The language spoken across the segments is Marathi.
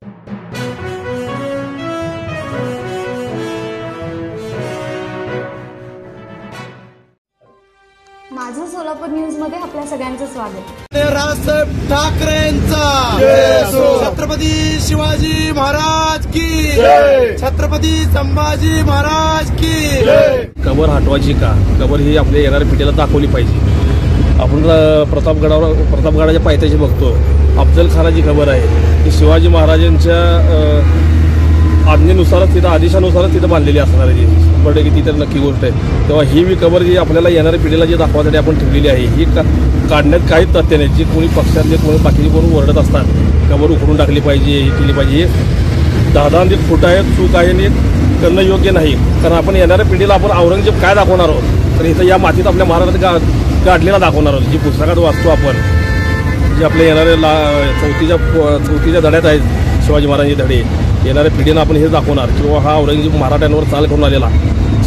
माझं सोलापूर न्यूज मध्ये आपल्या सगळ्यांचं स्वागत। रावसाहेब ठाकरेंचा छत्रपती शिवाजी महाराज की छत्रपती संभाजी महाराज की कबर हटवायची का? कबर ही आपल्या येणाऱ्या पिढीला दाखवली पाहिजे। आपण प्रतापगडाच्या पायथ्याशी बघतो अफजल खानाची खबर आहे की शिवाजी महाराजांच्या आज्ञेनुसारच तिथं आदेशानुसारच तिथं बांधलेली असणार आहे। 100% की ती तर नक्की गोष्ट आहे। तेव्हा ही मी खबर जी आपल्याला येणाऱ्या पिढीला जी दाखवण्यासाठी आपण ठेवलेली आहे ही काढण्यात काहीच तथ्य नाही। जी कोणी पक्षातले कोणी बाकीचे कोणी ओरडत असतात खबर उखडून टाकली पाहिजे, हे केली पाहिजे, हे 10 फूट आहे, चूक आहे आणि करणं योग्य नाही। कारण आपण येणाऱ्या पिढीला आपण औरंगजेब काय दाखवणार आहोत तर इथं या मातीत आपल्या महाराजात गाडलेला दाखवणार आहोत। जी पुस्तकात वाचतो आपण, जे आपल्या येणाऱ्या चौथीच्या धड्यात आहेत शिवाजी महाराजांचे धडे, येणाऱ्या पिढीनं आपण हेच दाखवणार किंवा हा औरंगजेब मराठ्यांवर चाल करून आलेला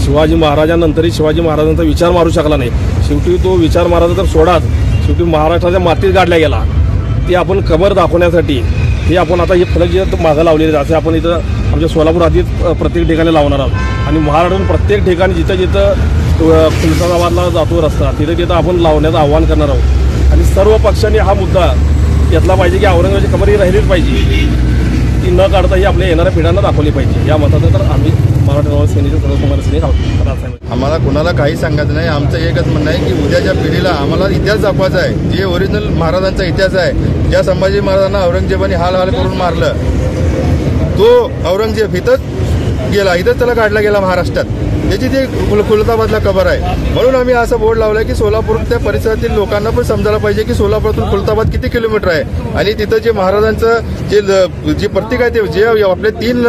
शिवाजी महाराजांनंतरही शिवाजी महाराजांचा विचार मारू शकला नाही। शेवटी तो विचार मारायचा तर सोडाच, शेवटी महाराष्ट्राच्या मातीत गाडला गेला। ती आपण कबर दाखवण्यासाठी हे आपण आता हे फलक जे मागं लावलेले असे आपण इथं आमच्या सोलापूर आधीच प्रत्येक ठिकाणी लावणार आहोत आणि महाराष्ट्रातून प्रत्येक ठिकाणी जिथं खुलताबादला जातो रस्ता तिथं आपण लावण्याचं आव्हान करणार आहोत। आणि सर्व पक्षांनी हा मुद्दा घेतला पाहिजे की औरंगजेबाची कबर ही राहिलीच पाहिजे, ती न काढता ही आपल्या येणाऱ्या पिढ्यांना दाखवली पाहिजे। या मताचं तर आम्ही मराठा सेनेचे सर्व आम्हाला कोणाला काही सांगायचं नाही। आमचं एकच म्हणणं आहे की उद्याच्या पिढीला आम्हाला इतिहास दाखवायचा आहे, जे ओरिजिनल महाराजांचा इतिहास आहे। ज्या संभाजी महाराजांना औरंगजेबाने हाल करून मारलं तो औरंगजेब इथंच गेला, इथंच त्याला काढला गेला महाराष्ट्रात, त्याची ती खुलताबादला कबर आहे। म्हणून आम्ही असं बोर्ड लावलाय की सोलापूर त्या परिसरातील लोकांना पण समजायला पाहिजे की सोलापूरातून खुलताबाद किती किलोमीटर आहे आणि तिथं जे महाराजांचं जे प्रतीक आहे ते जे आपले 3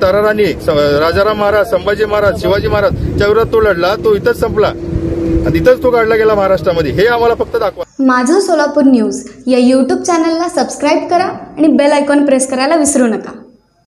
ताराराणी राजाराम महाराज, संभाजी महाराज, शिवाजी महाराज च्या विरोधात तो लढला, तो इथंच संपला आणि इथंच तो काढला गेला महाराष्ट्रामध्ये। हे आम्हाला फक्त दाखवा। माझं सोलापूर न्यूज या YouTube चॅनलला सबस्क्राईब करा आणि बेल आयकॉन प्रेस करायला विसरू नका।